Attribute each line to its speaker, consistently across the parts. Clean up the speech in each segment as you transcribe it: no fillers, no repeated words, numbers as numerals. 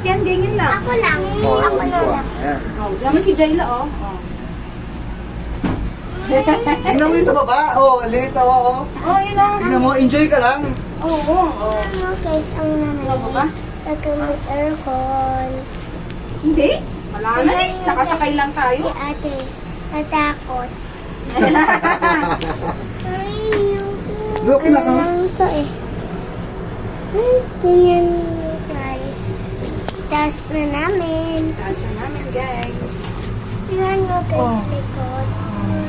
Speaker 1: yan, ganyan lang.
Speaker 2: Ako lang.
Speaker 3: Oh,
Speaker 2: Ako na lang.
Speaker 3: Ayan.
Speaker 1: Oh, naman si Jayla, oh. Oh.
Speaker 3: Tingnan mo yung sa baba. Oh, liit na oh.
Speaker 1: Oh, yun ang...
Speaker 3: Tingnan mo, enjoy ka lang.
Speaker 1: Oo. Oh.
Speaker 2: Ano guys, ang
Speaker 1: Ano ba?
Speaker 2: nanay. Nagamit aircon.
Speaker 1: Hindi. Wala na eh. Nakasakay lang
Speaker 2: Si
Speaker 1: tayo.
Speaker 2: ate, natakot. Ay,
Speaker 3: Look,
Speaker 2: ano
Speaker 3: naka.
Speaker 2: lang to eh. Ganyan guys. Taas na namin.
Speaker 1: Kasi namin, guys.
Speaker 2: Tingnan mo guys
Speaker 1: Oh.
Speaker 2: sa likod.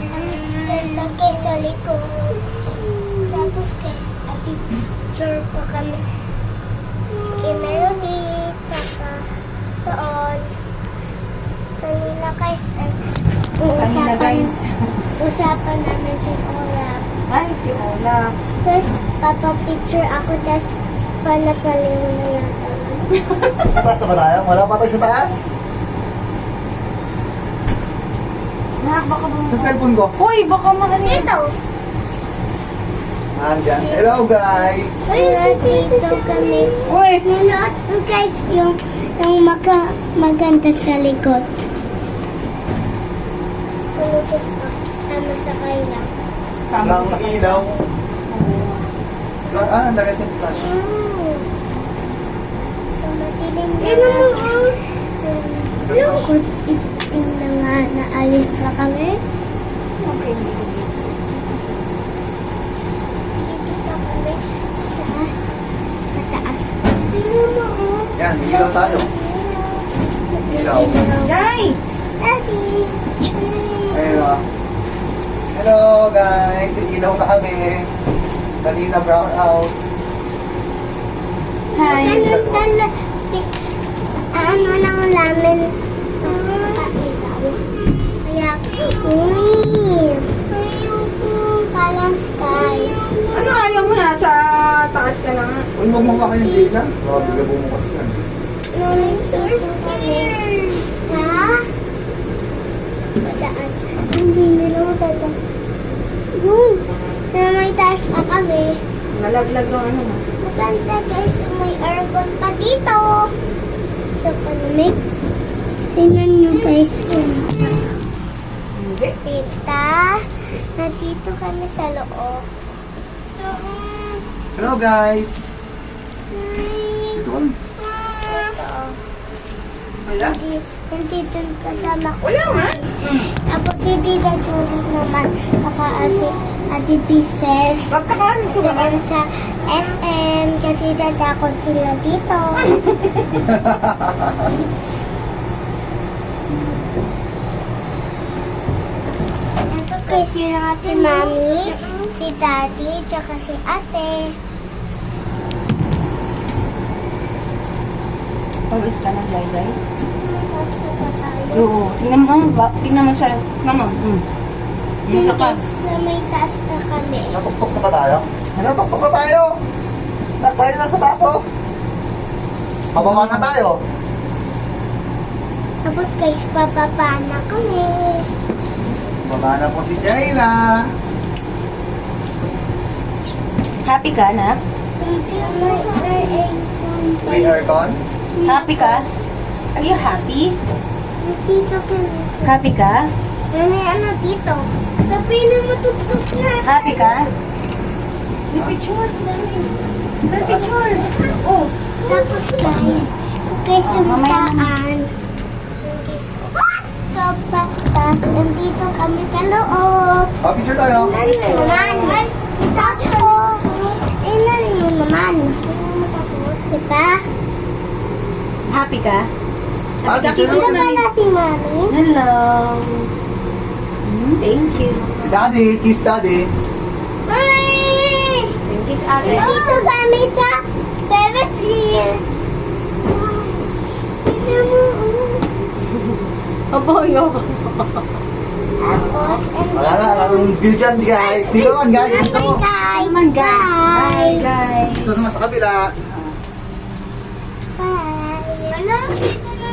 Speaker 2: Ang ganda guys sa likod. Tapos guys, a picture pa kami. Kay Melody, tsaka doon. Kanina guys,
Speaker 1: Kanina, guys.
Speaker 2: usapan namin si Olaf.
Speaker 1: Ay, si Ola.
Speaker 2: Tapos, papapicture ako, tapos palapalin mo na yata.
Speaker 3: Sa taas na ba tayo? Wala pa tayo sa taas?
Speaker 1: Nak, baka ba...
Speaker 3: Sa cellphone ko.
Speaker 1: Uy, baka maano yun.
Speaker 2: Dito!
Speaker 3: Andyan. Hello guys.
Speaker 2: Dito kami.
Speaker 1: Uy,
Speaker 2: Nanood mo guys yung maganda sa likod. Kulubot ko. Tama sa kaila.
Speaker 1: tama
Speaker 3: Lang
Speaker 1: sa
Speaker 3: ilaw. Ah, lagay yung flash.
Speaker 2: So, matilim na natin. Lungkot itim na nga naalis na kami.
Speaker 1: Okay.
Speaker 2: Dito kami sa mataas. Tingnan mo, oh.
Speaker 3: Yan, ilaw tayo. Ilaw.
Speaker 1: Jay!
Speaker 2: Daddy!
Speaker 3: Hello. Hello guys. Ilaw na kami. Kanina brown out.
Speaker 1: Hi.
Speaker 2: Ganun tala. Ano lang namin. Kaya, uy! Parang skies.
Speaker 1: Ano ayaw mo na? Sa taas ka lang.
Speaker 3: Uy, magmukha kayo yung Jayla. Baka bigla bumukas yan.
Speaker 2: Nung dito kami sa mataas. Hindi nila matataas. Yun! Na may taas pa kami.
Speaker 1: Nalaglag ng ano mo.
Speaker 2: Maganda guys, may aircon pa dito. So, palamig. Tingnan nyo guys yun.
Speaker 1: Hindi.
Speaker 2: Kita. Nandito kami sa loob.
Speaker 3: Hello guys. Dito kami.
Speaker 1: Wala.
Speaker 2: Nandito yung kasama ko.
Speaker 1: Wala nga.
Speaker 2: Tapos si Tita Julie naman. Kakaasi Ate Pieces.
Speaker 1: Pagkakaan ko ba?
Speaker 2: Doon sa SM kasi tatakot sila dito. Ito kasi si Mami, si Daddy, tsaka si Ate.
Speaker 1: Pawis ka ng laylay?
Speaker 2: Tapos na tayo.
Speaker 1: Oo. Tingnan mo. Tingnan mo siya. Tingnan mo. Nasa ka.
Speaker 2: Sa may taas na kami.
Speaker 3: Natuktok na ba tayo? Natuktok na tayo. Tayo na sa taas oh. Pababa na tayo.
Speaker 2: Tapos guys, papapa na kami.
Speaker 3: Baba na po si Jayla.
Speaker 1: Happy ka, na?
Speaker 3: May aircon.
Speaker 1: Happy ka? Are you happy?
Speaker 2: Dito kami.
Speaker 1: Happy ka?
Speaker 2: Ano dito? Sabi na matutok na.
Speaker 1: Happy ka? May picture. Sa picture. Oh.
Speaker 2: Tapos guys, yung
Speaker 1: mamaya
Speaker 2: daan. So, tapos, nandito kami sa loob.
Speaker 3: Oh, picture tayo.
Speaker 2: Naman. Tapos, inan mo naman. Diba?
Speaker 1: Happy ka?
Speaker 3: Ah,
Speaker 1: Happy ka?
Speaker 3: picture
Speaker 2: Ito
Speaker 1: Kiss
Speaker 2: pala si Mami.
Speaker 1: Hello. Thank you.
Speaker 3: Si Daddy. Kiss Daddy.
Speaker 2: Ay!
Speaker 1: Thank you, ate.
Speaker 2: Dito kami sa Ferris wheel. Tignan mo.
Speaker 1: Opo, yoko.
Speaker 2: Tapos,
Speaker 3: Wala na. Anong view dyan guys. Dito naman guys. Dito.
Speaker 2: Bye,
Speaker 1: Naman, guys. Bye,
Speaker 2: Bye.
Speaker 1: guys.
Speaker 3: Dito naman sa kabila.
Speaker 2: Bye.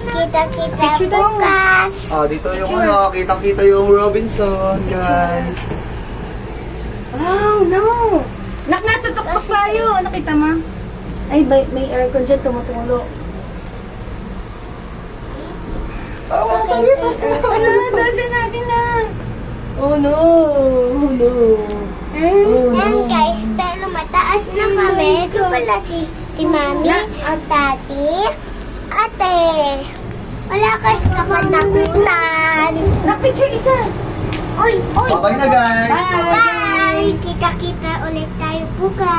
Speaker 2: Kita-kita
Speaker 1: Picture tayo.
Speaker 2: bukas.
Speaker 3: Oh, dito yung ano. Kitang-kita yung Robinson guys.
Speaker 1: Wow, no. Nasa tuktok tayo. Nakita mo? Ay, may aircon dyan tumutulo.
Speaker 2: guys.
Speaker 1: Ano, tasin natin na. Oh no. Oh no.
Speaker 2: Yan guys, pero mataas na kami. Ito pala si Mami, Daddy, Ate. Wala kasi nakatakutan.
Speaker 1: Nakpicture isa.
Speaker 2: Uy, uy.
Speaker 3: Bye-bye na guys.
Speaker 2: Bye. Kita-kita ulit tayo bukas.